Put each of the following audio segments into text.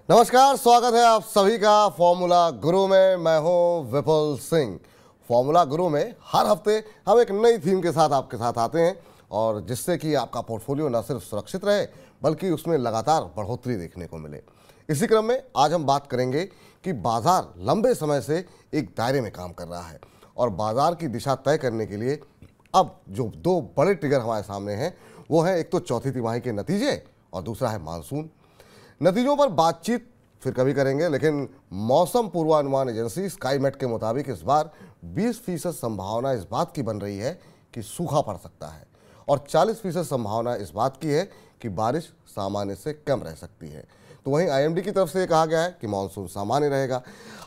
नमस्कार, स्वागत है आप सभी का फॉर्मूला गुरु में। मैं हूं विपुल सिंह। फॉर्मूला गुरु में हर हफ्ते हम एक नई थीम के साथ आपके साथ आते हैं और जिससे कि आपका पोर्टफोलियो न सिर्फ सुरक्षित रहे बल्कि उसमें लगातार बढ़ोतरी देखने को मिले। इसी क्रम में आज हम बात करेंगे कि बाजार लंबे समय से एक दायरे में काम कर रहा है और बाजार की दिशा तय करने के लिए अब जो दो बड़े ट्रिगर हमारे सामने हैं वो है, एक तो चौथी तिमाही के नतीजे और दूसरा है मानसून। नतीजों पर बातचीत फिर कभी करेंगे, लेकिन मौसम पूर्वानुमान एजेंसी स्काईमेट के मुताबिक इस बार 20% संभावना इस बात की बन रही है कि सूखा पड़ सकता है और 40% संभावना इस बात की है कि बारिश सामान्य से कम रह सकती है। तो वहीं आईएमडी की तरफ से कहा गया है कि मानसून सामान्य रहेगा।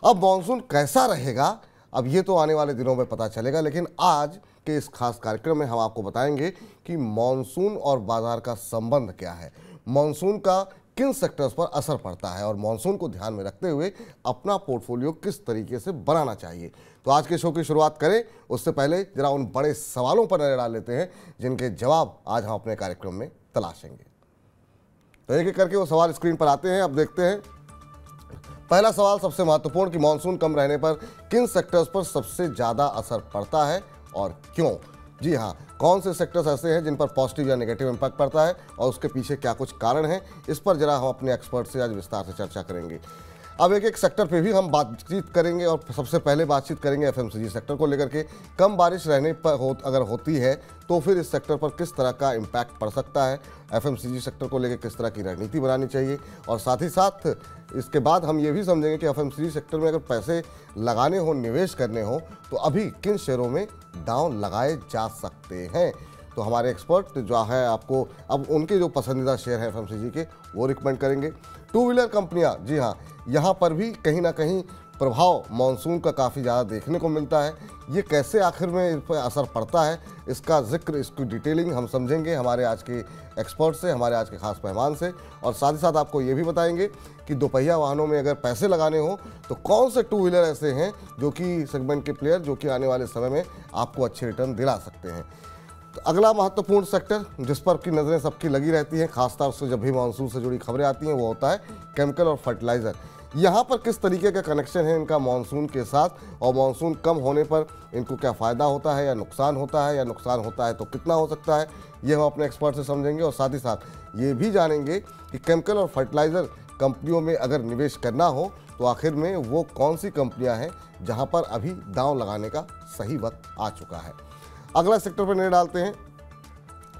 अब मानसून कैसा रहेगा, अब ये तो आने वाले दिनों में पता चलेगा, लेकिन आज के इस खास कार्यक्रम में हम आपको बताएंगे कि मानसून और बाजार का संबंध क्या है, मानसून का किन सेक्टर्स पर असर पड़ता है और मानसून को ध्यान में रखते हुए अपना पोर्टफोलियो किस तरीके से बनाना चाहिए। तो आज के शो की शुरुआत करें उससे पहले जरा उन बड़े सवालों पर नजर डाल लेते हैं जिनके जवाब आज हम अपने कार्यक्रम में तलाशेंगे। तो एक एक करके वो सवाल स्क्रीन पर आते हैं, अब देखते हैं। पहला सवाल सबसे महत्वपूर्ण कि मानसून कम रहने पर किन सेक्टर्स पर सबसे ज़्यादा असर पड़ता है और क्यों। जी हाँ, कौन से सेक्टर्स ऐसे हैं जिन पर पॉजिटिव या नेगेटिव इम्पैक्ट पड़ता है और उसके पीछे क्या कुछ कारण हैं, इस पर जरा हम अपने एक्सपर्ट से आज विस्तार से चर्चा करेंगे। अब एक एक सेक्टर पे भी हम बातचीत करेंगे और सबसे पहले बातचीत करेंगे एफएमसीजी सेक्टर को लेकर के। कम बारिश रहने पर अगर होती है तो फिर इस सेक्टर पर किस तरह का इम्पैक्ट पड़ सकता है, एफएमसीजी सेक्टर को लेकर किस तरह की रणनीति बनानी चाहिए, और साथ ही साथ इसके बाद हम ये भी समझेंगे कि एफएमसीजी सेक्टर में अगर पैसे लगाने हो, निवेश करने हो, तो अभी किन शेयरों में दांव लगाए जा सकते हैं। तो हमारे एक्सपर्ट जो है आपको अब उनके जो पसंदीदा शेयर हैं एफएमसीजी के वो रिकमेंड करेंगे। टू व्हीलर कंपनियां, जी हाँ, यहाँ पर भी कहीं ना कहीं प्रभाव मानसून का काफ़ी ज़्यादा देखने को मिलता है। ये कैसे आखिर में इस पर असर पड़ता है, इसका जिक्र, इसकी डिटेलिंग हम समझेंगे हमारे आज के एक्सपर्ट से, हमारे आज के खास मेहमान से, और साथ ही साथ आपको ये भी बताएंगे कि दोपहिया वाहनों में अगर पैसे लगाने हो तो कौन से टू व्हीलर ऐसे हैं जो कि सेगमेंट के प्लेयर जो कि आने वाले समय में आपको अच्छे रिटर्न दिला सकते हैं। तो अगला महत्वपूर्ण सेक्टर जिस पर की नज़रें सबकी लगी रहती हैं, खासतौर से जब भी मानसून से जुड़ी खबरें आती हैं, वो होता है केमिकल और फर्टिलाइज़र। यहाँ पर किस तरीके का कनेक्शन है इनका मानसून के साथ, और मानसून कम होने पर इनको क्या फ़ायदा होता है या नुकसान होता है, या नुकसान होता है तो कितना हो सकता है, ये हम अपने एक्सपर्ट से समझेंगे। और साथ ही साथ ये भी जानेंगे कि केमिकल और फर्टिलाइज़र कंपनियों में अगर निवेश करना हो तो आखिर में वो कौन सी कंपनियाँ हैं जहाँ पर अभी दांव लगाने का सही वक्त आ चुका है। अगला सेक्टर पर नजर डालते हैं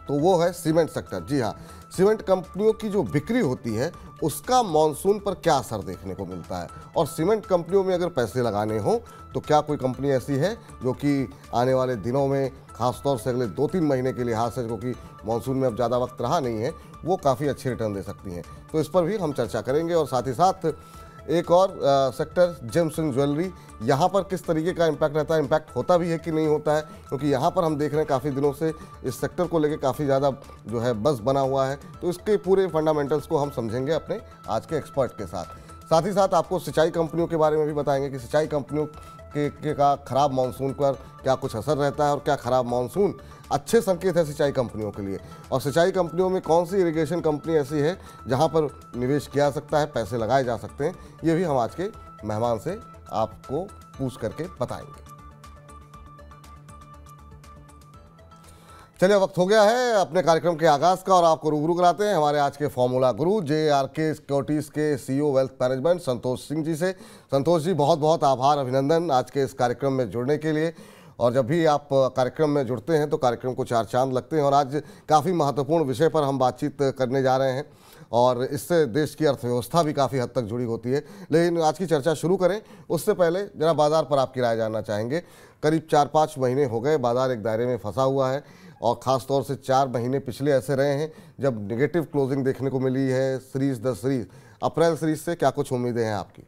तो वो है सीमेंट सेक्टर। जी हाँ, सीमेंट कंपनियों की जो बिक्री होती है उसका मानसून पर क्या असर देखने को मिलता है, और सीमेंट कंपनियों में अगर पैसे लगाने हो तो क्या कोई कंपनी ऐसी है जो कि आने वाले दिनों में, खासतौर से अगले 2-3 महीने के लिहाज से, क्योंकि मानसून में अब ज़्यादा वक्त रहा नहीं है, वो काफ़ी अच्छे रिटर्न दे सकती हैं। तो इस पर भी हम चर्चा करेंगे। और साथ ही साथ एक और सेक्टर जेम्स एंड ज्वेलरी, यहाँ पर किस तरीके का इम्पैक्ट रहता है, इम्पैक्ट होता भी है कि नहीं होता है, क्योंकि यहाँ पर हम देख रहे हैं काफ़ी दिनों से इस सेक्टर को लेकर काफ़ी ज़्यादा जो है बज़ बना हुआ है। तो इसके पूरे फंडामेंटल्स को हम समझेंगे अपने आज के एक्सपर्ट के साथ। साथ ही साथ आपको सिंचाई कंपनियों के बारे में भी बताएंगे कि सिंचाई कंपनियों का खराब मानसून पर क्या कुछ असर रहता है और क्या खराब मानसून अच्छे संकेत है सिंचाई कंपनियों के लिए, और सिंचाई कंपनियों में कौन सी इरिगेशन कंपनी ऐसी है जहां पर निवेश किया जा सकता है, पैसे लगाए जा सकते हैं। ये भी हम आज के मेहमान से आपको पूछ करके बताएंगे। चलिए, वक्त हो गया है अपने कार्यक्रम के आगाज़ का और आपको रूबरू कराते हैं हमारे आज के फॉर्मूला गुरु जेआरके सिक्योरिटीज़ के CEO wealth management Santosh Singh ji से। संतोष जी, बहुत बहुत आभार, अभिनंदन आज के इस कार्यक्रम में जुड़ने के लिए। और जब भी आप कार्यक्रम में जुड़ते हैं तो कार्यक्रम को चार चांद लगते हैं, और आज काफ़ी महत्वपूर्ण विषय पर हम बातचीत करने जा रहे हैं और इससे देश की अर्थव्यवस्था भी काफ़ी हद तक जुड़ी होती है। लेकिन आज की चर्चा शुरू करें उससे पहले जरा बाज़ार पर आपकी राय जानना चाहेंगे। करीब 4-5 महीने हो गए बाज़ार एक दायरे में फंसा हुआ है, और ख़ास तौर से 4 महीने पिछले ऐसे रहे हैं जब नेगेटिव क्लोजिंग देखने को मिली है series the series. April series से क्या कुछ उम्मीदें हैं आपकी?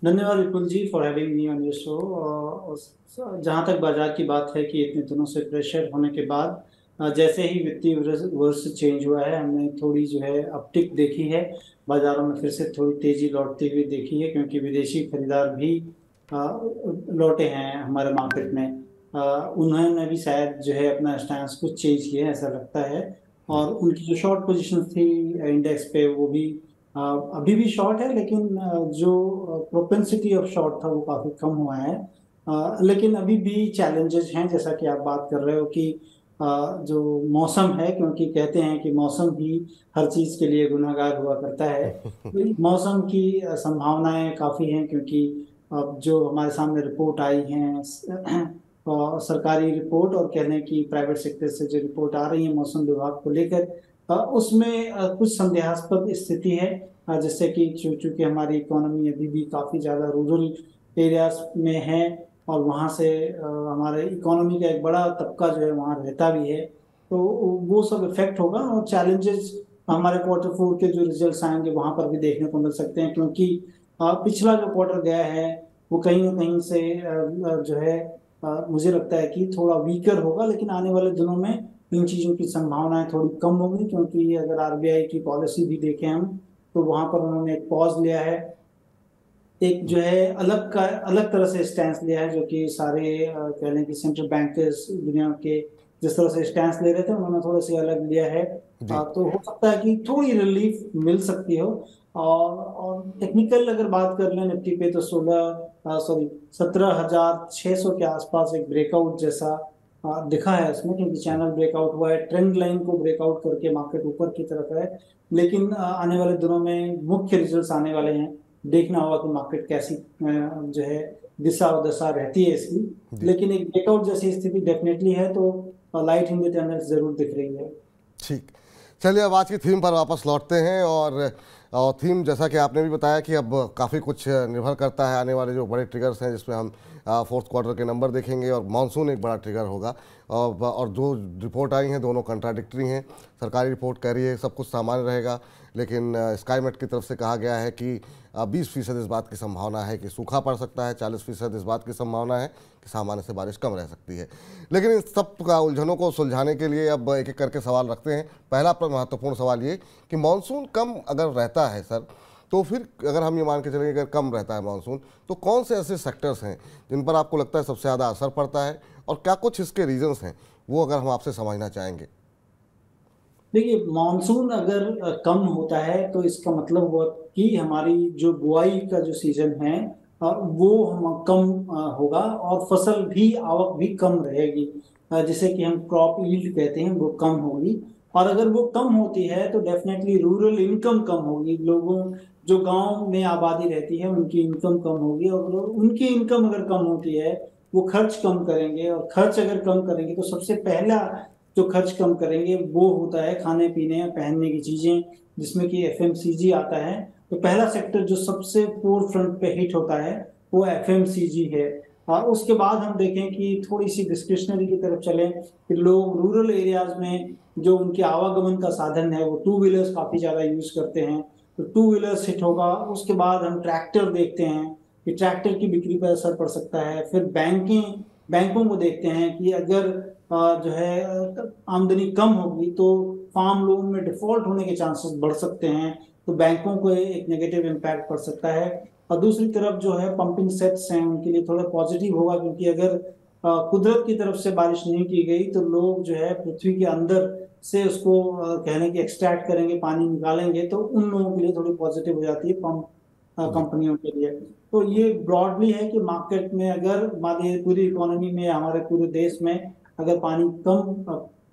धन्यवाद Vipul ji for having me on your show. जहाँ तक बाजार की बात है कि इतने दिनों से प्रेशर होने के बाद जैसे ही वित्तीय वर्ष चेंज हुआ है, हमने थोड़ी जो है अपटिक देखी है, बाजारों में फिर से थोड़ी तेजी लौटती हुई देखी है, क्योंकि विदेशी खरीदार भी लौटे हैं हमारे मार्केट में। उन्होंने भी शायद जो है अपना स्टैंस कुछ चेंज किया है ऐसा लगता है, और उनकी जो शॉर्ट पोजीशन थी इंडेक्स पे वो भी अभी भी शॉर्ट है, लेकिन जो प्रोपेंसिटी ऑफ शॉर्ट था वो काफी कम हुआ है। लेकिन अभी भी चैलेंजेस हैं, जैसा कि आप बात कर रहे हो कि जो मौसम है, क्योंकि कहते हैं कि मौसम ही हर चीज के लिए गुनाहगार हुआ करता है। तो मौसम की संभावनाएं काफी हैं, क्योंकि अब जो हमारे सामने रिपोर्ट आई हैं और सरकारी रिपोर्ट और कहने की प्राइवेट सेक्टर से जो रिपोर्ट आ रही है मौसम विभाग को लेकर, उसमें कुछ संदेहास्पद स्थिति है। जिससे कि चूंकि हमारी इकोनॉमी अभी भी काफी ज्यादा रूरल एरियाज में है, और वहाँ से हमारे इकोनॉमी का एक बड़ा तबका जो है वहाँ रहता भी है, तो वो सब इफेक्ट होगा। और चैलेंजेस हमारे क्वार्टर 4 के जो रिजल्ट्स आएंगे वहां पर भी देखने को मिल सकते हैं, क्योंकि पिछला जो क्वार्टर गया है वो कहीं ना कहीं से जो है मुझे लगता है कि थोड़ा वीकर होगा। लेकिन आने वाले दिनों में इन चीजों की संभावनाएं थोड़ी कम होंगी, क्योंकि अगर आरबीआई की पॉलिसी भी देखें हम, तो वहां पर उन्होंने एक पॉज लिया है, एक जो है अलग तरह से स्टैंड लिया है, जो कि सारे कह लें कि सेंट्रल बैंकर्स दुनिया के जिस तरह से स्टैंड ले रहे थे उन्होंने थोड़ा सा अलग लिया है। जी। तो हो सकता है कि थोड़ी रिलीफ मिल सकती हो। और टेक्निकल अगर बात कर लें निफ्टी पे, तो 17,600 के आसपास एक ब्रेकआउट जैसा दिखा है उसमें, क्योंकि चैनल ब्रेकआउट हुआ है, ट्रेंड लाइन को ब्रेकआउट करके मार्केट ऊपर की तरफ है। लेकिन आने वाले दिनों में मुख्य रिजल्ट्स आने वाले हैं, देखना होगा कि मार्केट कैसी जो है दिशा और दशा रहती है इसकी। जी। लेकिन एक ब्रेकआउट जैसी स्थिति डेफिनेटली है, तो लाइट इन द टनल जरूर दिख रही है। ठीक। चलिए अब आज की थीम पर वापस लौटते हैं। और थीम जैसा कि आपने भी बताया कि अब काफ़ी कुछ निर्भर करता है आने वाले जो बड़े ट्रिगर्स हैं, जिसमें हम फोर्थ क्वार्टर के नंबर देखेंगे और मानसून एक बड़ा ट्रिगर होगा। और जो रिपोर्ट आई हैं दोनों कंट्राडिक्टरी हैं। सरकारी रिपोर्ट कह रही है सब कुछ सामान्य रहेगा, लेकिन स्काईमेट की तरफ से कहा गया है कि 20% इस बात की संभावना है कि सूखा पड़ सकता है, 40% इस बात की संभावना है कि सामान्य से बारिश कम रह सकती है। लेकिन इन सब का उलझनों को सुलझाने के लिए अब एक एक करके सवाल रखते हैं। पहला महत्वपूर्ण सवाल ये कि मानसून कम अगर रहता है सर, तो फिर अगर हम ये मान के चलेंगे अगर कम रहता है मानसून, तो कौन से ऐसे सेक्टर्स हैं जिन पर आपको लगता है सबसे ज़्यादा असर पड़ता है, और क्या कुछ इसके रीजंस हैं, वो अगर हम आपसे समझना चाहेंगे। देखिए, मानसून अगर कम होता है तो इसका मतलब हुआ कि हमारी जो बुआई का जो सीजन है वो हम कम होगा, और फसल भी आवक भी कम रहेगी, जिसे कि हम क्रॉप यील्ड कहते हैं, वो कम होगी। और अगर वो कम होती है तो डेफिनेटली रूरल इनकम कम होगी, लोगों जो गांव में आबादी रहती है उनकी इनकम कम होगी, और उनकी इनकम अगर कम होती है वो खर्च कम करेंगे, और खर्च अगर कम करेंगे तो सबसे पहला जो खर्च कम करेंगे वो होता है खाने पीने या पहनने की चीजें, जिसमें कि एफएमसीजी आता है। तो पहला सेक्टर जो सबसे फोर फ्रंट पे हिट होता है वो एफएमसीजी है। और उसके बाद हम देखें कि थोड़ी सी डिस्क्रिशनरी की तरफ चलें, कि लोग रूरल एरियाज में जो उनके आवागमन का साधन है वो टू व्हीलर्स काफी ज्यादा यूज करते हैं, तो टू व्हीलर्स हिट होगा। उसके बाद हम ट्रैक्टर देखते हैं कि ट्रैक्टर की बिक्री पर असर पड़ सकता है। फिर बैंकों को देखते हैं कि अगर जो है आमदनी कम होगी तो फार्म लोन में डिफॉल्ट होने के चांसेस बढ़ सकते हैं, तो बैंकों को एक नेगेटिव इम्पैक्ट पड़ सकता है। और दूसरी तरफ जो है पंपिंग सेट्स हैं उनके लिए थोड़ा पॉजिटिव होगा, क्योंकि अगर कुदरत की तरफ से बारिश नहीं की गई तो लोग जो है पृथ्वी के अंदर से उसको कहने की एक्सट्रैक्ट करेंगे, पानी निकालेंगे, तो उन लोगों के लिए थोड़ी पॉजिटिव हो जाती है पंप जी। कंपनियों के लिए। तो ये ब्रॉडली है कि मार्केट में अगर हमारी पूरी इकोनॉमी में, हमारे पूरे देश में अगर पानी कम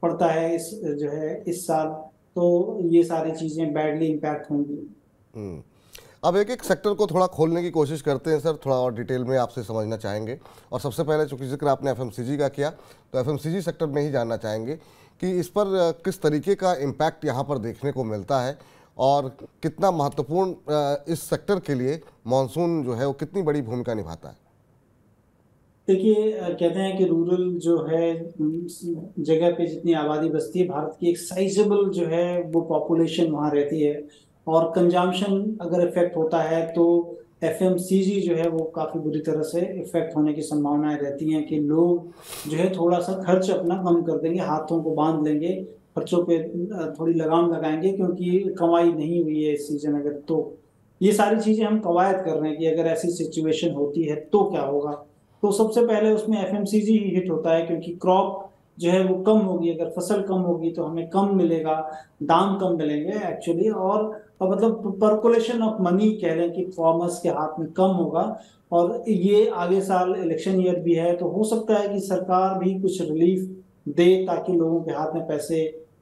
पड़ता है जो है इस साल, तो ये सारी चीजें बैडली इम्पैक्ट होंगी। अब एक एक सेक्टर को थोड़ा खोलने की कोशिश करते हैं सर, थोड़ा और डिटेल में आपसे समझना चाहेंगे। और सबसे पहले चूंकि जिक्र आपने एफएमसीजी का किया, तो एफएमसीजी सेक्टर में ही जानना चाहेंगे कि इस पर किस तरीके का इम्पैक्ट यहाँ पर देखने को मिलता है, और कितना महत्वपूर्ण इस सेक्टर के लिए मानसून जो है वो कितनी बड़ी भूमिका निभाता है। देखिए, कहते हैं कि रूरल जो है जगह पे जितनी आबादी बसती है, भारत की एक साइजेबल जो है वो पॉपुलेशन वहाँ रहती है, और कंजम्पशन अगर इफेक्ट होता है तो एफएमसीजी जो है वो काफी बुरी तरह से इफेक्ट होने की संभावनाएं रहती हैं, कि लोग जो है थोड़ा सा खर्च अपना कम कर देंगे, हाथों को बांध लेंगे, खर्चों पे थोड़ी लगाम लगाएंगे, क्योंकि कमाई नहीं हुई है इस सीजन अगर। तो ये सारी चीजें हम कवायद कर रहे हैं कि अगर ऐसी सिचुएशन होती है तो क्या होगा। तो सबसे पहले उसमें एफएमसीजी ही हिट होता है, क्योंकि क्रॉप जो है वो कम होगी, अगर फसल कम होगी तो हमें कम मिलेगा, दाम कम मिलेंगे एक्चुअली। और मतलब परकोलेशन ऑफ मनी कह लें कि फार्मर्स के हाथ में कम होगा। और ये आगे साल इलेक्शन ईयर भी है, तो हो सकता है कि सरकार भी कुछ रिलीफ दे ताकि लोगों के हाथ में पैसे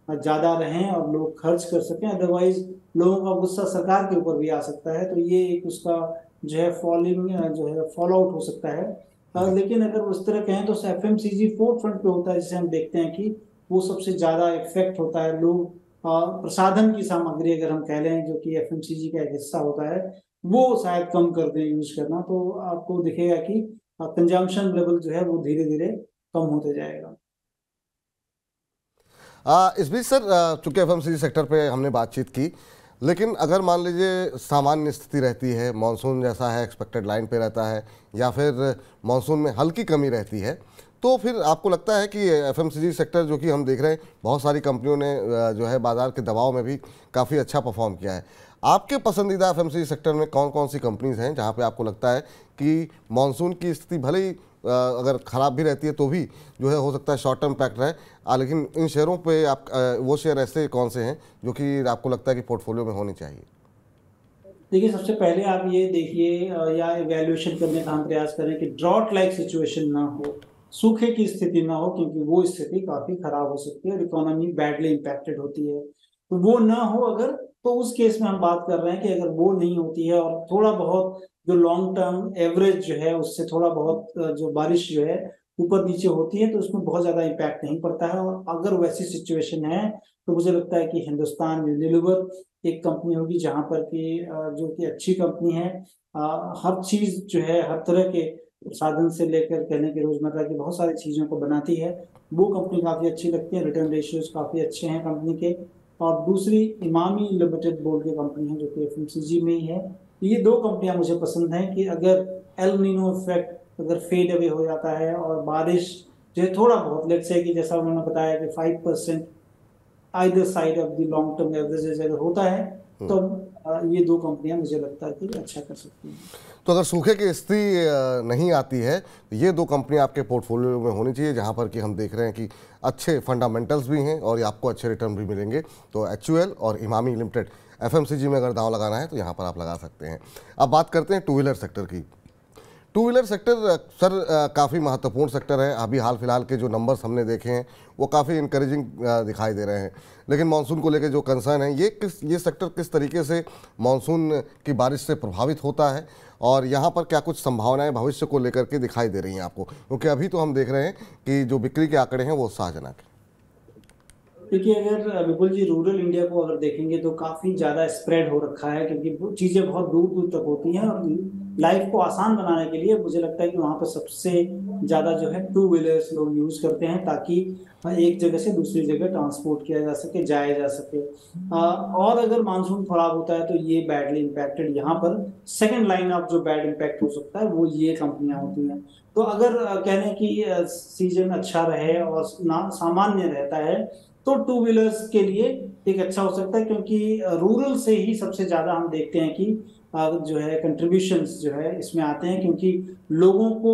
ज्यादा रहें और लोग खर्च कर सकें। अदरवाइज लोगों का गुस्सा सरकार के ऊपर भी आ सकता है, तो ये एक उसका जो है फॉलिंग जो है फॉल आउट हो सकता है। लेकिन अगर उस तरह कहें तो एफएमसीजी फोर्थ फ्रंट पे होता है, जिसे हम देखते हैं कि वो सबसे ज्यादा इफेक्ट होता है। लोग प्रसाधन की सामग्री अगर हम कह लें, जो कि एफएमसीजी का एक हिस्सा होता है, वो शायद कम कर दें यूज करना, तो आपको दिखेगा कि कंजम्पशन लेवल जो है वो धीरे धीरे कम होते जाएगा। इस बीच सर, चूंकि एफएमसीजी सेक्टर पे हमने बातचीत की, लेकिन अगर मान लीजिए सामान्य स्थिति रहती है, मानसून जैसा है एक्सपेक्टेड लाइन पे रहता है, या फिर मानसून में हल्की कमी रहती है, तो फिर आपको लगता है कि एफएमसीजी सेक्टर जो कि हम देख रहे हैं बहुत सारी कंपनियों ने जो है बाजार के दबाव में भी काफ़ी अच्छा परफॉर्म किया है। आपके पसंदीदा एफएमसीजी सेक्टर में कौन कौन सी कंपनीज हैं जहां पे आपको लगता है कि मानसून की स्थिति भले ही अगर ख़राब भी रहती है तो भी जो है हो सकता है शॉर्ट टर्म इम्पैक्ट रहे, लेकिन इन शेयरों पे आप वो शेयर ऐसे कौन से हैं जो कि आपको लगता है कि पोर्टफोलियो में होने चाहिए? देखिए, सबसे पहले आप ये देखिए या इवैल्यूएशन करने का हम प्रयास करें कि ड्रॉट लाइक सिचुएशन ना हो, सूखे की स्थिति ना हो, क्योंकि वो स्थिति काफी खराब हो सकती है और इकोनॉमी बैडली इम्पैक्टेड होती है। तो वो ना हो अगर, तो उस केस में हम बात कर रहे हैं कि अगर वो नहीं होती है और थोड़ा बहुत जो लॉन्ग टर्म एवरेज जो है उससे थोड़ा बहुत जो बारिश जो है ऊपर नीचे होती है, तो उसमें बहुत ज्यादा इम्पैक्ट नहीं पड़ता है। और अगर वैसी सिचुएशन है तो मुझे लगता है कि हिंदुस्तान यूनिलीवर एक कंपनी होगी जहां पर कि जो कि अच्छी कंपनी है, हर चीज जो है हर तरह के साधन से लेकर कहने की रोजमर्रा की बहुत सारी चीजों को बनाती है। वो कंपनी काफी अच्छी लगती है, रिटर्न रेशियोज काफी अच्छे हैं कंपनी के। और दूसरी इमामी लिमिटेड बोल के कंपनी है जो कि एफएमसीजी में ही है। ये दो कंपनियां मुझे पसंद हैं कि अगर एल नीनो इफेक्ट अगर फेड अवे हो जाता है और बारिश जो है थोड़ा बहुत, लेट्स से कि जैसा उन्होंने बताया कि 5% either side of the long term averages अगर होता है, तो ये दो कंपनियां मुझे लगता है कि अच्छा कर सकती हैं। तो अगर सूखे की स्थिति नहीं आती है तो ये दो कंपनियां आपके पोर्टफोलियो में होनी चाहिए, जहां पर कि हम देख रहे हैं कि अच्छे फंडामेंटल्स भी हैं और ये आपको अच्छे रिटर्न भी मिलेंगे। तो एचयूएल और इमामी लिमिटेड एफएमसीजी में अगर दांव लगाना है तो यहाँ पर आप लगा सकते हैं। अब बात करते हैं टू व्हीलर सेक्टर की। टू व्हीलर सेक्टर सर काफ़ी महत्वपूर्ण सेक्टर है। अभी हाल फिलहाल के जो नंबर्स हमने देखे हैं वो काफ़ी इनकरेजिंग दिखाई दे रहे हैं, लेकिन मानसून को लेकर जो कंसर्न है, ये सेक्टर किस तरीके से मानसून की बारिश से प्रभावित होता है और यहाँ पर क्या कुछ संभावनाएं भविष्य को लेकर के दिखाई दे रही हैं आपको? क्योंकि अभी तो हम देख रहे हैं कि जो बिक्री के आंकड़े हैं वो उत्साहजनक हैं। देखिए, अगर विपुल जी रूरल इंडिया को अगर देखेंगे तो काफी ज्यादा स्प्रेड हो रखा है, क्योंकि वो चीजें बहुत दूर दूर तक होती हैं। और लाइफ को आसान बनाने के लिए मुझे लगता है कि वहां पर सबसे ज्यादा जो है टू व्हीलर्स लोग यूज करते हैं, ताकि एक जगह से दूसरी जगह ट्रांसपोर्ट किया जा सके, जाया जा सके। और अगर मानसून खराब होता है तो ये बैडली इम्पैक्टेड, यहाँ पर सेकेंड लाइन ऑफ जो बैड इम्पैक्ट हो सकता है वो ये कंपनियां होती हैं। तो अगर कहने की सीजन अच्छा रहे और सामान्य रहता है, तो टू व्हीलर्स के लिए एक अच्छा हो सकता है, क्योंकि रूरल से ही सबसे ज्यादा हम देखते हैं कि जो है कंट्रीब्यूशंस जो है इसमें आते हैं, क्योंकि लोगों को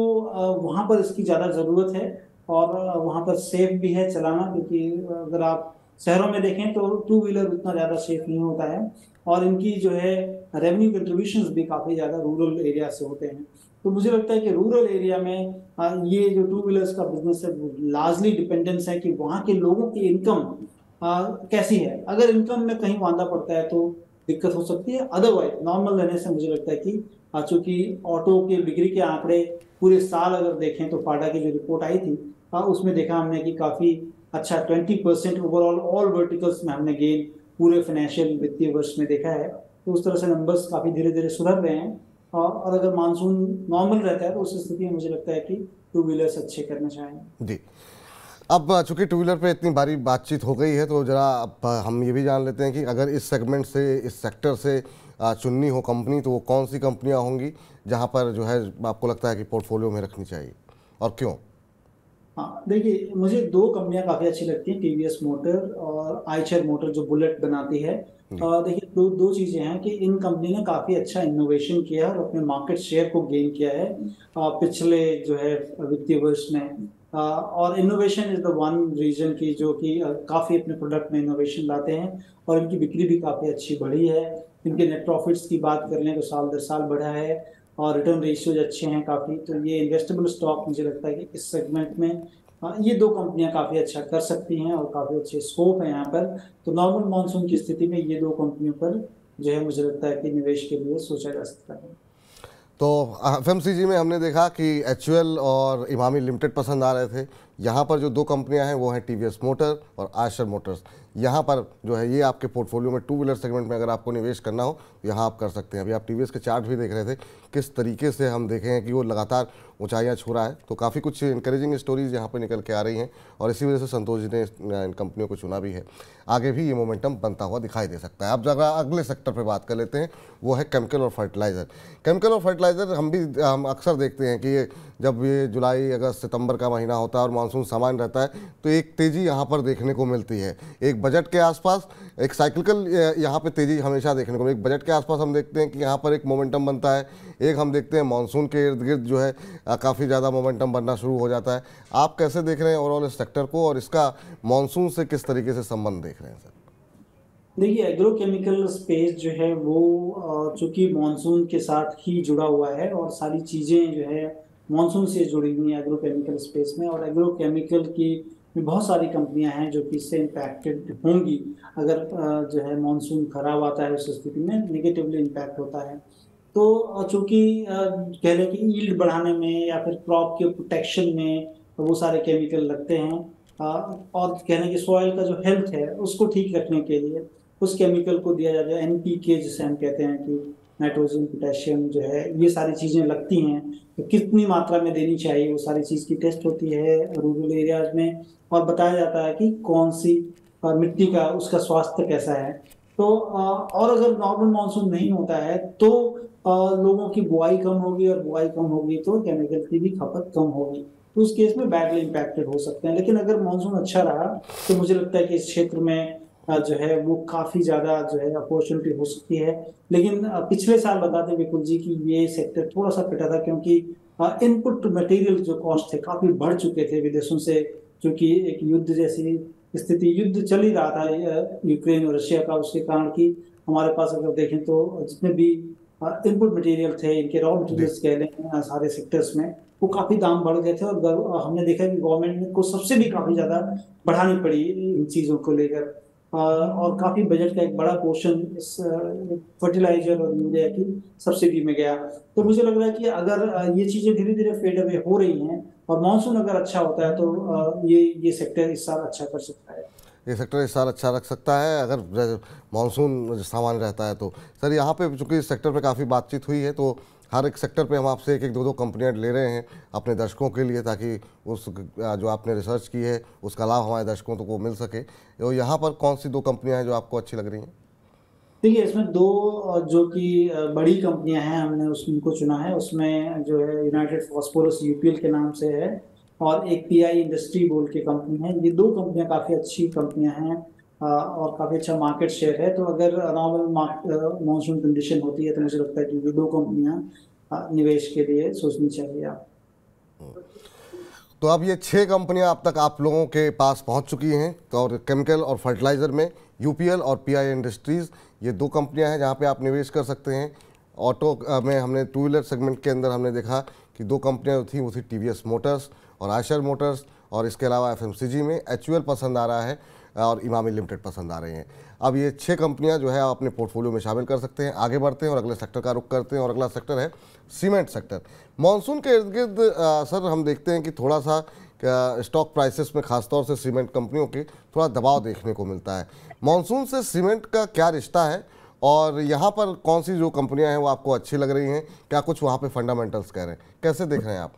वहां पर इसकी ज्यादा जरूरत है और वहां पर सेफ भी है चलाना। क्योंकि अगर आप शहरों में देखें तो टू व्हीलर उतना ज्यादा सेफ नहीं होता है, और इनकी जो है रेवेन्यू कंट्रीब्यूशंस भी काफी ज्यादा रूरल एरिया से होते हैं। तो मुझे लगता है कि रूरल एरिया में ये जो टू व्हीलर्स का बिजनेस है लार्जली डिपेंडेंस है कि वहां के लोगों की इनकम कैसी है। अगर इनकम में कहीं वांधा पड़ता है तो दिक्कत हो सकती है, अदरवाइज नॉर्मल रहने से मुझे लगता है कि चूंकि ऑटो के बिक्री के आंकड़े पूरे साल अगर देखें तो फाडा की जो रिपोर्ट आई थी उसमें देखा हमने कि काफी अच्छा 20% ओवरऑल ऑल वर्टिकल्स में हमने गेन पूरे फाइनेंशियल वित्तीय वर्ष में देखा है। तो उस तरह से नंबर्स काफी धीरे धीरे सुधर रहे हैं। और अगर मानसून नॉर्मल रहता है तो उस स्थिति में मुझे लगता है कि टू व्हीलर्स अच्छे करना चाहेंगे जी। अब चूंकि टू व्हीलर पे इतनी बारी बातचीत हो गई है तो ज़रा अब हम ये भी जान लेते हैं कि अगर इस सेगमेंट से, इस सेक्टर से चुननी हो कंपनी, तो वो कौन सी कंपनियां होंगी जहां पर जो है आपको लगता है कि पोर्टफोलियो में रखनी चाहिए और क्यों? हाँ, देखिए, मुझे दो कंपनियां काफी अच्छी लगती हैं, टीवीएस मोटर और आइचर मोटर जो बुलेट बनाती है। देखिए, दो दो चीजें हैं कि इन कंपनी ने काफी अच्छा इनोवेशन किया है और अपने मार्केट शेयर को गेन किया है पिछले जो है वित्तीय वर्ष में। और innovation is the one reason की जो कि काफी अपने प्रोडक्ट में इनोवेशन लाते हैं और इनकी बिक्री भी काफी अच्छी बढ़ी है। इनके नेट प्रॉफिट्स की बात कर लें तो साल दर साल बढ़ा है और रिटर्न रेशियोज अच्छे हैं काफ़ी। तो ये इन्वेस्टेबल स्टॉक मुझे लगता है कि इस सेगमेंट में ये दो कंपनियां काफ़ी अच्छा कर सकती हैं और काफ़ी अच्छे स्कोप है यहाँ पर। तो नॉर्मल मानसून की स्थिति में ये दो कंपनियों पर जो है मुझे लगता है कि निवेश के लिए सोचा जा सकता है। तो एफएमसीजी में हमने देखा कि एचयूएल और इमामी लिमिटेड पसंद आ रहे थे। यहाँ पर जो दो कंपनियां हैं वो हैं टीवीएस मोटर और आयशर मोटर्स। यहाँ पर जो है ये आपके पोर्टफोलियो में टू व्हीलर सेगमेंट में अगर आपको निवेश करना हो तो यहाँ आप कर सकते हैं। अभी आप टीवीएस के चार्ट भी देख रहे थे, किस तरीके से हम देखे हैं कि वो लगातार ऊंचाइयाँ छू रहा है। तो काफ़ी कुछ इंकरेजिंग स्टोरीज यहाँ पर निकल के आ रही हैं और इसी वजह से संतोष जी ने इन कंपनियों को चुना भी है। आगे भी ये मोमेंटम बनता हुआ दिखाई दे सकता है। अब जगह अगले सेक्टर पर बात कर लेते हैं, वो है केमिकल और फर्टिलाइज़र। केमिकल और फर्टिलाइज़र हम अक्सर देखते हैं कि जब ये जुलाई अगस्त सितंबर का महीना होता है और मानसून सामान्य रहता है तो एक तेज़ी यहाँ पर देखने को मिलती है। एक बजट के आसपास एक साइक्लिकल यहाँ पे तेज़ी हमेशा देखने को, एक बजट के आसपास हम देखते हैं कि यहाँ पर एक मोमेंटम बनता है, एक हम देखते हैं मानसून के इर्द गिर्द जो है काफ़ी ज़्यादा मोमेंटम बनना शुरू हो जाता है। आप कैसे देख रहे हैं ओवरऑल इस सेक्टर को और इसका मानसून से किस तरीके से संबंध देख रहे हैं सर? देखिए, एग्रोकेमिकल स्पेस जो है वो चूंकि मानसून के साथ ही जुड़ा हुआ है और सारी चीज़ें जो है मानसून से जुड़ी हुई हैं एग्रोकेमिकल स्पेस में। और एग्रोकेमिकल की बहुत सारी कंपनियां हैं जो कि इससे इम्पैक्टेड होंगी अगर जो है मानसून खराब आता है, उस स्थिति में नेगेटिवली इम्पैक्ट होता है। तो चूंकि कह लें कि यील्ड बढ़ाने में या फिर क्रॉप के प्रोटेक्शन में वो सारे केमिकल लगते हैं और कह लें कि सॉइल का जो हेल्थ है उसको ठीक रखने के लिए उस केमिकल को दिया जाता है एनपीके, जिसे हम कहते हैं कि नाइट्रोजन पोटेशियम जो है ये सारी चीज़ें लगती हैं। तो कितनी मात्रा में देनी चाहिए वो सारी चीज़ की टेस्ट होती है रूरल एरियाज में और बताया जाता है कि कौन सी मिट्टी का उसका स्वास्थ्य कैसा है। तो और अगर नॉर्मल मानसून नहीं होता है तो लोगों की बुआई कम होगी और बुआई कम होगी तो केमिकल की भी खपत कम होगी। तो उस केस में बैडली इम्पैक्टेड हो सकते हैं। लेकिन अगर मानसून अच्छा रहा तो मुझे लगता है कि इस क्षेत्र में जो है वो काफी ज्यादा जो है अपॉर्चुनिटी हो सकती है। लेकिन पिछले साल बता दें विपुल जी कि ये सेक्टर थोड़ा सा पिटा था क्योंकि इनपुट मटेरियल जो कॉस्ट थे काफी बढ़ चुके थे विदेशों से, क्योंकि एक युद्ध जैसी स्थिति, युद्ध चल ही रहा था यूक्रेन और रशिया का, उसके कारण कि हमारे पास अगर देखें तो जितने भी इनपुट मटेरियल थे, इनके रॉ मटेरियल्स कह लें सारे सेक्टर्स में, वो काफी दाम बढ़ गए थे और हमने देखा कि गवर्नमेंट को सब्सिडी काफी ज्यादा बढ़ानी पड़ी इन चीजों को लेकर और काफी बजट का एक बड़ा पोर्शन इस फर्टिलाइजर और यूरिया की सब्सिडी में गया। तो मुझे लग रहा है कि अगर ये चीजें धीरे धीरे फेड अवे हो रही हैं और मानसून अगर अच्छा होता है तो ये सेक्टर इस साल अच्छा कर सकता है। ये सेक्टर इस साल अच्छा रख सकता है अगर मानसून सामान्य रहता है तो। सर यहाँ पे चूँकि इस सेक्टर पे काफ़ी बातचीत हुई है तो हर एक सेक्टर पे हम आपसे एक एक दो दो कंपनियाँ ले रहे हैं अपने दर्शकों के लिए, ताकि उस जो आपने रिसर्च की है उसका लाभ हमारे दर्शकों को मिल सके। तो यहाँ पर कौन सी दो कंपनियाँ हैं जो आपको अच्छी लग रही हैं? देखिए, इसमें दो जो कि बड़ी कंपनियां हैं हमने उनको चुना है। उसमें जो है यूनाइटेड फॉस्फोरस यूपीएल के नाम से है और एक पीआई इंडस्ट्री बोल के कंपनी है। ये दो कंपनियां काफ़ी अच्छी कंपनियां हैं और काफ़ी अच्छा मार्केट शेयर है। तो अगर नॉर्मल मानसून कंडीशन होती है तो मुझे लगता है कि ये दो कंपनियां निवेश के लिए सोचनी चाहिए आप। तो अब ये 6 कंपनियां अब तक आप लोगों के पास पहुंच चुकी हैं। तो और केमिकल और फर्टिलाइज़र में यूपीएल और पीआई इंडस्ट्रीज़, ये दो कंपनियां हैं जहां पे आप निवेश कर सकते हैं। ऑटो में हमने टू व्हीलर सेगमेंट के अंदर हमने देखा कि दो कंपनियां थी, वो थी टीवीएस मोटर्स और आयशर मोटर्स, और इसके अलावा एफएमसीजी में एचयूएल पसंद आ रहा है और इमामी लिमिटेड पसंद आ रहे हैं। अब ये 6 कंपनियां जो है आप अपने पोर्टफोलियो में शामिल कर सकते हैं। आगे बढ़ते हैं और अगले सेक्टर का रुख करते हैं और अगला सेक्टर है सीमेंट सेक्टर। मानसून के इर्द गिर्द सर हम देखते हैं कि थोड़ा सा स्टॉक प्राइसेस में खासतौर से सीमेंट कंपनियों के थोड़ा दबाव देखने को मिलता है। मानसून से सीमेंट का क्या रिश्ता है और यहाँ पर कौन सी जो कंपनियाँ हैं वो आपको अच्छी लग रही हैं? क्या कुछ वहाँ पे फंडामेंटल्स कह रहे हैं, कैसे देख रहे हैं आप?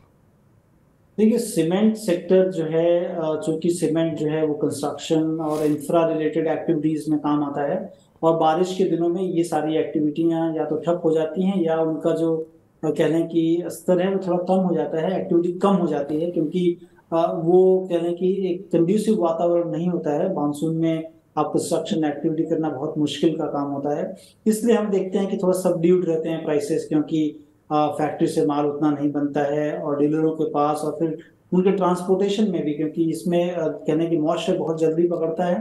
देखिए, सीमेंट सेक्टर जो है चूंकि सीमेंट जो है वो कंस्ट्रक्शन और इंफ्रा रिलेटेड एक्टिविटीज में काम आता है और बारिश के दिनों में ये सारी एक्टिविटियां या तो ठप हो जाती हैं या उनका जो कह लें कि स्तर है वो थोड़ा कम हो जाता है, एक्टिविटी कम हो जाती है, क्योंकि वो कह लें कि एक कंड्यूसिव वातावरण नहीं होता है मानसून में। आप कंस्ट्रक्शन एक्टिविटी करना बहुत मुश्किल का काम होता है, इसलिए हम देखते हैं कि थोड़ा सबड्यूड रहते हैं प्राइसेस, क्योंकि फैक्ट्री से माल उतना नहीं बनता है और डीलरों के पास और फिर उनके ट्रांसपोर्टेशन में भी, क्योंकि इसमें कहने की मॉइस्चर बहुत जल्दी पकड़ता है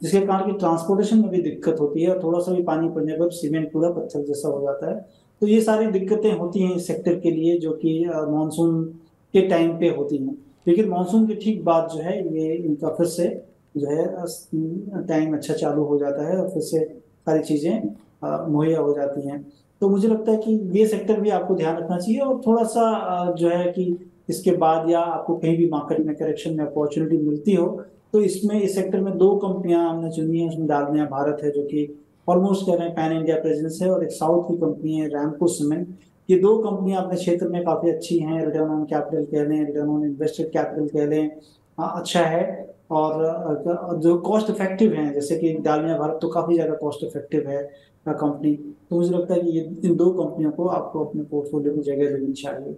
जिसके कारण की ट्रांसपोर्टेशन में भी दिक्कत होती है और थोड़ा सा भी पानी पड़ने पर सीमेंट पूरा पत्थर जैसा हो जाता है। तो ये सारी दिक्कतें होती हैं इस सेक्टर के लिए, जो कि मानसून के टाइम पे होती हैं। लेकिन मानसून के ठीक बाद जो है ये इनका फिर से जो है टाइम अच्छा चालू हो जाता है और फिर से सारी चीजें मुहैया हो जाती हैं। तो मुझे लगता है कि ये सेक्टर भी आपको ध्यान रखना चाहिए, और थोड़ा सा जो है कि इसके बाद या आपको कहीं भी मार्केट में करेक्शन में अपॉर्चुनिटी मिलती हो, तो इसमें इस सेक्टर में दो कंपनियां हमने चुनी है। उसमें डालमिया भारत है, जो कि ऑलमोस्ट कह रहे हैं पैन इंडिया प्रेजेंस है, और एक साउथ की कंपनी है रैमको सीमेंट। ये दो कंपनियां अपने क्षेत्र में काफी अच्छी हैं। रिटर्न ऑन कैपिटल कह लें, रिटर्न ऑन इन्वेस्टेड कैपिटल कह लें, अच्छा है। और जो कॉस्ट इफेक्टिव हैं, जैसे कि डालमिया भारत तो काफी ज्यादा कॉस्ट इफेक्टिव है कंपनी। तो मुझे लगता है कि ये इन दो कंपनियों को आपको अपने पोर्टफोलियो में जगह देनी चाहिए।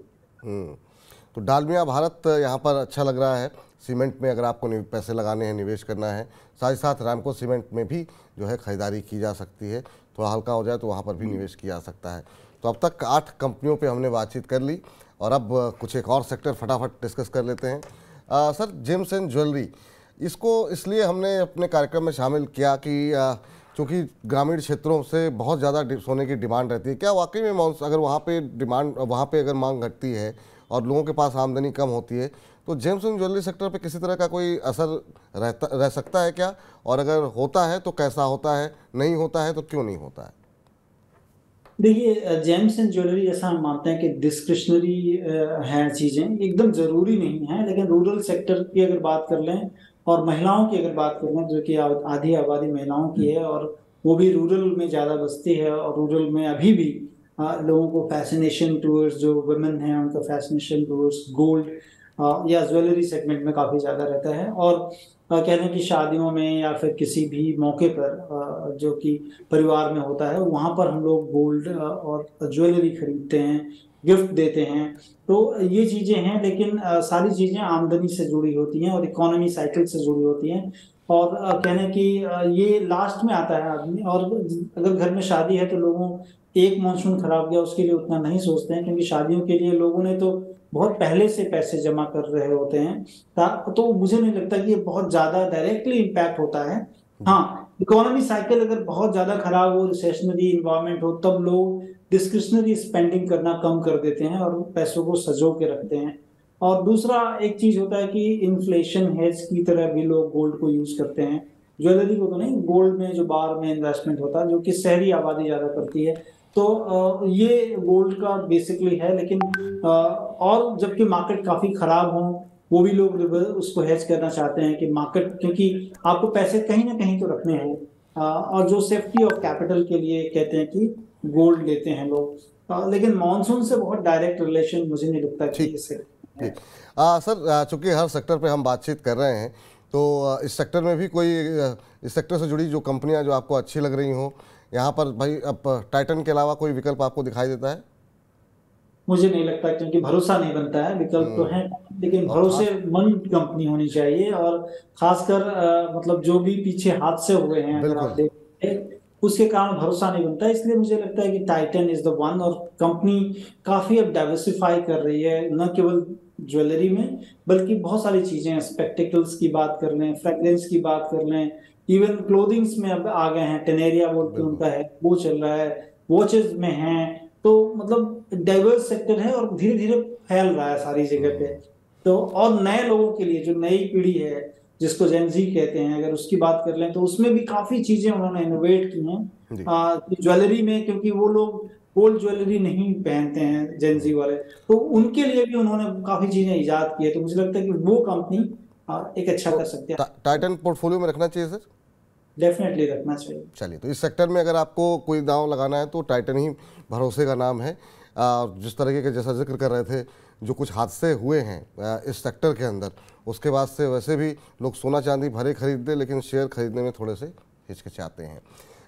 तो डालमिया भारत यहाँ पर अच्छा लग रहा है। सीमेंट में अगर आपको पैसे लगाने हैं, निवेश करना है, साथ ही साथ रैमको सीमेंट में भी जो है खरीदारी की जा सकती है। थोड़ा हल्का हो जाए तो वहाँ पर भी निवेश किया जा सकता है। तो अब तक 8 कंपनियों पे हमने बातचीत कर ली, और अब कुछ एक और सेक्टर फटाफट डिस्कस कर लेते हैं। सर, जेम्स एंड ज्वेलरी, इसको इसलिए हमने अपने कार्यक्रम में शामिल किया कि चूँकि ग्रामीण क्षेत्रों से बहुत ज़्यादा सोने की डिमांड रहती है। क्या वाकई में अगर वहाँ पे अगर मांग घटती है और लोगों के पास आमदनी कम होती है, तो जेम्स एंड ज्वेलरी सेक्टर पे किसी तरह का कोई असर रह सकता है क्या? और अगर होता है तो कैसा होता है, नहीं होता है तो क्यों नहीं होता है? देखिए, जेम्स एंड ज्वेलरी जैसा हम मानते हैं कि डिस्क्रिशनरी है चीजें, एकदम जरूरी नहीं है। लेकिन रूरल सेक्टर की अगर बात कर लें और महिलाओं की अगर बात कर लें, जो कि आधी आबादी महिलाओं की है, और वो भी रूरल में ज्यादा बसती है, और रूरल में अभी भी लोगों को फैसिनेशन टूवर्ड्स, जो वुमेन है उनका फैसिनेशन टूवर्ड्स गोल्ड या ज्वेलरी सेगमेंट में काफी ज्यादा रहता है। और कहते हैं कि शादियों में या फिर किसी भी मौके पर जो कि परिवार में होता है, वहां पर हम लोग गोल्ड और ज्वेलरी खरीदते हैं, गिफ्ट देते हैं। तो ये चीजें हैं, लेकिन सारी चीजें आमदनी से जुड़ी होती हैं और इकोनॉमी साइकिल से जुड़ी होती हैं। और कहने कि ये लास्ट में आता है आदमी। और अगर घर में शादी है तो लोगों, एक मानसून खराब गया उसके लिए उतना नहीं सोचते हैं, क्योंकि शादियों के लिए लोगों ने तो बहुत पहले से पैसे जमा कर रहे होते हैं। तो मुझे नहीं लगता कि ये बहुत ज्यादा डायरेक्टली इम्पैक्ट होता है। हाँ, इकोनॉमी साइकिल अगर बहुत ज्यादा खराब हो, रिसेशनरी इन्वायरमेंट हो, तब लोग डिस्क्रिशनरी स्पेंडिंग करना कम कर देते हैं और पैसों को सजो के रखते हैं। और दूसरा एक चीज होता है कि इन्फ्लेशन हेज की तरह भी लोग गोल्ड को यूज करते हैं, ज्वेलरी को तो नहीं। गोल्ड में जो बार में इन्वेस्टमेंट होता है, जो कि शहरी आबादी ज्यादा करती है, तो ये गोल्ड का बेसिकली है। लेकिन और जबकि मार्केट काफी खराब हो, वो भी लोग उसको हेज करना चाहते हैं कि मार्केट, क्योंकि आपको पैसे कहीं ना कहीं तो रखने हैं। और जो सेफ्टी ऑफ कैपिटल के लिए कहते हैं कि गोल्ड लेते हैं लोग। लेकिन मॉनसून से बहुत डायरेक्ट रिलेशन मुझे नहीं लगता कि ठीक इससे है। ठीक। सर, चूंकि हर सेक्टर पे हम बातचीत कर रहे हैं, तो इस सेक्टर में भी कोई इस सेक्टर से जुड़ी जो कंपनियां जो आपको अच्छी लग रही हों, यहाँ पर भाई अब टाइटन के अलावा कोई विकल्प आपको दिखाई देता है? मुझे नहीं लगता, क्योंकि भरोसा नहीं बनता है। विकल्प तो है, लेकिन और खास भरोसेमंद कंपनी होनी चाहिए। और खासकर मतलब जो भी पीछे हादसे हुए हैं अगर आप बिल्कुल। देखें, उसके कारण भरोसा नहीं बनता। इसलिए मुझे लगता है कि टाइटन इज द वन। और कंपनी काफी अब डाइवर्सिफाई कर रही है, न केवल ज्वेलरी में बल्कि बहुत सारी चीजें, स्पेक्टिकल्स की बात कर लें, फ्रेग्रेंस की बात कर लें, इवन क्लोथिंग्स में अब आ गए हैं। टेनेरिया बोल के बिल्कुल। उनका है, वो चल रहा है। वॉचेस में है। तो मतलब डाइवर्स सेक्टर है और धीरे धीरे फैल रहा है सारी जगह पे। तो और नए लोगों के लिए, जो नई पीढ़ी है जिसको जेनजी कहते हैं, अगर उसकी बात कर लें, तो उसमें भी काफी चीजें उन्होंने इनोवेट की जी। हैं ज्वेलरी में, क्योंकि वो लोग गोल्ड ज्वेलरी नहीं पहनते हैं जेनजी वाले। तो उनके लिए भी उन्होंने काफी चीजें इजाद की है। तो मुझे लगता है कि वो कंपनी एक अच्छा तो कर सकते हैं। टाइटन पोर्टफोलियो में रखना चाहिए सर? डेफिनेटली रखना चाहिए। चलिए, तो इस सेक्टर में अगर आपको कोई दांव लगाना है तो टाइटन ही भरोसे का नाम है। जिस तरीके के जैसा जिक्र कर रहे थे, जो कुछ हादसे हुए हैं इस सेक्टर के अंदर, उसके बाद से वैसे भी लोग सोना चांदी भरे खरीदते, लेकिन शेयर खरीदने में थोड़े से हिचकिचाते हैं।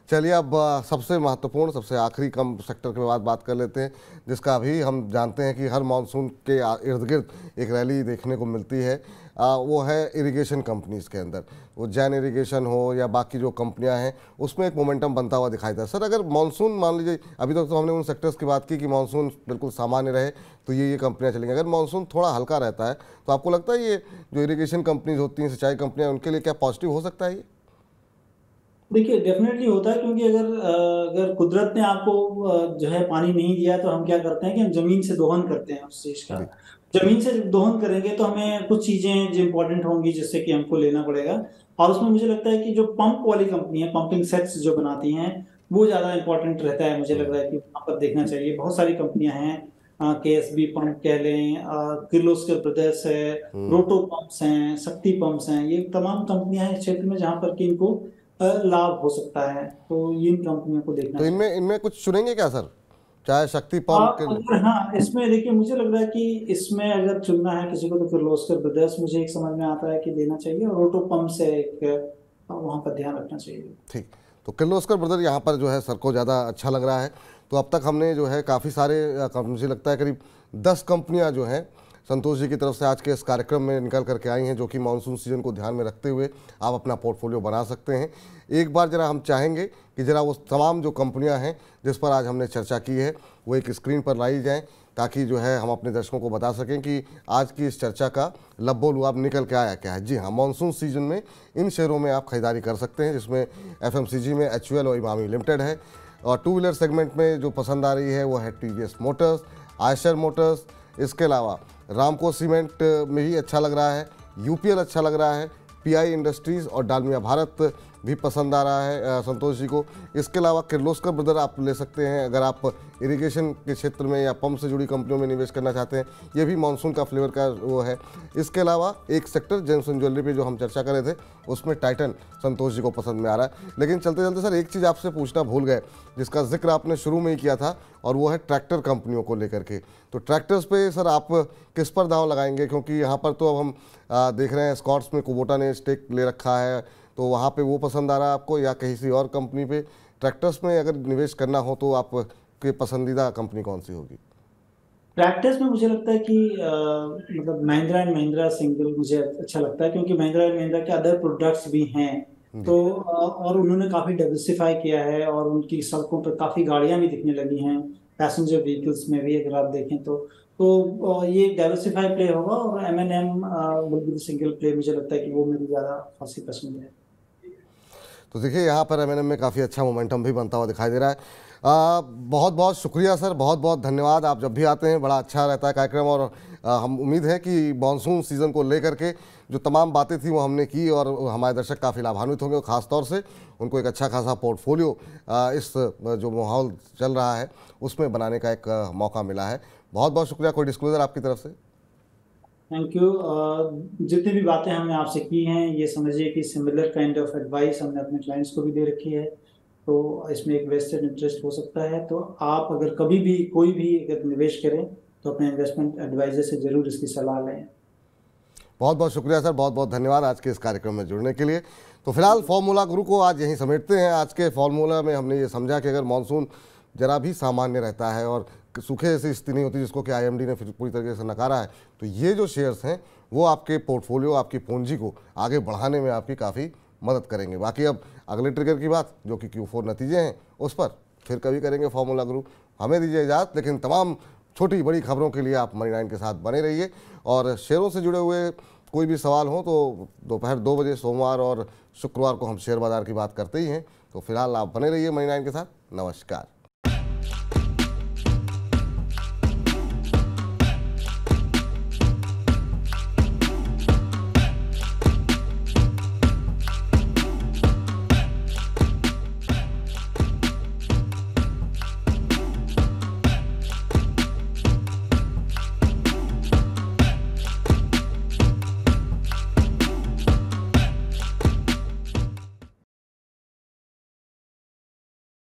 चलिए, अब सबसे महत्वपूर्ण, सबसे आखिरी कम सेक्टर के बाद बात कर लेते हैं, जिसका अभी हम जानते हैं कि हर मानसून के इर्द गिर्द एक रैली देखने को मिलती है। वो है इरिगेशन कंपनीज़ के अंदर, वो जैन इरिगेशन हो या बाकी जो कंपनियां हैं, उसमें एक मोमेंटम बनता हुआ दिखाई देता है। सर, अगर मानसून मान लीजिए, अभी तक तो हमने उन सेक्टर्स की बात की कि मानसून बिल्कुल सामान्य रहे तो ये कंपनियां चलेंगी। अगर मानसून थोड़ा हल्का रहता है तो आपको लगता है ये जो इरिगेशन कंपनीज होती हैं, सिंचाई कंपनियां, उनके लिए क्या पॉजिटिव हो सकता है ये? देखिए डेफिनेटली होता है, क्योंकि अगर कुदरत ने आपको जो है पानी नहीं दिया, तो हम क्या करते हैं कि हम जमीन से दोहन करते हैं उस चीज का। जी। जमीन से जब दोहन करेंगे तो हमें कुछ चीजें जो इंपॉर्टेंट होंगी जिससे कि हमको लेना पड़ेगा। और उसमें मुझे लगता है कि जो पंप वाली कंपनी है, पंपिंग सेट्स जो बनाती हैं, वो ज्यादा इंपॉर्टेंट रहता है। मुझे लग रहा है कि वहां पर देखना चाहिए। बहुत सारी कंपनियां हैं, KSB पंप कह लें, किर्लोस्कर ब्रदर्स है, रोटो पंप्स हैं, शक्ति पंप्स हैं। ये तमाम कंपनियां हैं इस क्षेत्र में जहां पर कि इनको लाभ हो सकता है। तो इन कंपनियों को देखना तो चाहिए। इनमें इनमें कुछ चुनेंगे क्या सर, चाहे शक्ति पंप के? अगर हाँ, इसमें देखिए मुझे लग रहा है कि इसमें अगर चुनना है किसी को तो किर्लोस्कर ब्रदर्स मुझे एक समझ में आता है कि लेना चाहिए, और रोटो पंप से एक वहां पर ध्यान रखना चाहिए। ठीक। तो किर्लोस्कर ब्रदर यहाँ पर जो है सर को ज़्यादा अच्छा लग रहा है। तो अब तक हमने जो है काफ़ी सारे मुझे लगता है करीब 10 कंपनियाँ जो हैं संतोष जी की तरफ से आज के इस कार्यक्रम में निकल करके आई हैं, जो कि मानसून सीजन को ध्यान में रखते हुए आप अपना पोर्टफोलियो बना सकते हैं। एक बार जरा हम चाहेंगे कि जरा वो तमाम जो कंपनियां हैं जिस पर आज हमने चर्चा की है वो एक स्क्रीन पर लाई जाएं, ताकि जो है हम अपने दर्शकों को बता सकें कि आज की इस चर्चा का लब्बो लुआब निकल के आया क्या है। जी हाँ, मानसून सीजन में इन शेयरों में आप खरीदारी कर सकते हैं, जिसमें FMCG में HUL और इमामी लिमिटेड है, और टू व्हीलर सेगमेंट में जो पसंद आ रही है वो है TVS मोटर्स, आयशर मोटर्स। इसके अलावा रामको सीमेंट में भी अच्छा लग रहा है, UPL अच्छा लग रहा है, PI इंडस्ट्रीज़ और डालमिया भारत भी पसंद आ रहा है संतोष जी को। इसके अलावा किर्लोस्कर ब्रदर आप ले सकते हैं अगर आप इरिगेशन के क्षेत्र में या पंप से जुड़ी कंपनियों में निवेश करना चाहते हैं। ये भी मानसून का फ्लेवर का वो है। इसके अलावा एक सेक्टर जेम्स एंड ज्वेलरी पे जो हम चर्चा कर रहे थे उसमें टाइटन संतोष जी को पसंद में आ रहा है। लेकिन चलते चलते सर एक चीज़ आपसे पूछना भूल गए, जिसका जिक्र आपने शुरू में ही किया था, और वो है ट्रैक्टर कंपनियों को लेकर के। तो ट्रैक्टर्स पे सर आप किस पर दांव लगाएंगे, क्योंकि यहाँ पर तो अब हम देख रहे हैं स्कॉट्स में कुबोटा ने स्टेक ले रखा है, तो वहाँ पे वो पसंद आ रहा है आपको, या किसी और कंपनी पे? ट्रैक्टर्स में अगर निवेश करना हो तो आपके पसंदीदा कंपनी कौन सी होगी? प्रैक्टिस में मुझे लगता है कि मतलब महिंद्रा एंड महिंद्रा सिंगल मुझे अच्छा लगता है, क्योंकि महिंद्रा एंड महिंद्रा के अदर प्रोडक्ट्स भी हैं। जी। तो और उन्होंने काफी डाइवर्सिफाई किया है, और उनकी सड़कों पर काफी गाड़ियां भी दिखने लगी हैं, पैसेंजर व्हीकल्स में भी अगर आप देखें तो ये डाइवर्सिफाई प्ले होगा। और M&M will be single play. मुझे लगता है कि वो मेरी ज्यादा खासी पसंद है। तो देखिए यहाँ पर M&M में काफ़ी अच्छा मोमेंटम भी बनता हुआ दिखाई दे रहा है। बहुत बहुत शुक्रिया सर, बहुत बहुत धन्यवाद। आप जब भी आते हैं बड़ा अच्छा रहता है कार्यक्रम, और हम उम्मीद है कि मानसून सीज़न को लेकर के जो तमाम बातें थी वो हमने की, और हमारे दर्शक काफ़ी लाभान्वित होंगे, और ख़ास तौर से उनको एक अच्छा खासा पोर्टफोलियो इस जो माहौल चल रहा है उसमें बनाने का एक मौका मिला है। बहुत बहुत शुक्रिया। कोई डिस्क्लोजर आपकी तरफ से? Thank you. जितनी भी बातें हमने आपसे की हैं, ये समझिए कि सिमिलर काइंड ऑफ एडवाइस हमने अपने क्लाइंट्स को भी दे रखी है। तो इसमें एक वेस्टेड इंटरेस्ट हो सकता है। तो आप अगर कभी भी कोई भी अगर निवेश करें तो अपने इन्वेस्टमेंट एडवाइजर से जरूर इसकी सलाह लें। बहुत बहुत शुक्रिया सर, बहुत बहुत धन्यवाद आज के इस कार्यक्रम में जुड़ने के लिए। तो फिलहाल फॉर्मूला गुरु को आज यहीं समेटते हैं। आज के फॉर्मूला में हमने ये समझा कि अगर मानसून जरा भी सामान्य रहता है और सूखे ऐसी स्थिति नहीं होती जिसको कि IMD ने फिर पूरी तरीके से नकारा है, तो ये जो शेयर्स हैं वो आपके पोर्टफोलियो, आपकी पूंजी को आगे बढ़ाने में आपकी काफ़ी मदद करेंगे। बाकी अब अगले ट्रिगर की बात जो कि Q4 नतीजे हैं उस पर फिर कभी करेंगे फॉर्मूला गुरु। हमें दीजिए इजाज़त, लेकिन तमाम छोटी बड़ी खबरों के लिए आप मनी9 के साथ बने रहिए। और शेयरों से जुड़े हुए कोई भी सवाल हो तो दोपहर 2 बजे सोमवार और शुक्रवार को हम शेयर बाजार की बात करते ही हैं। तो फिलहाल आप बने रहिए मनी9 के साथ। नमस्कार।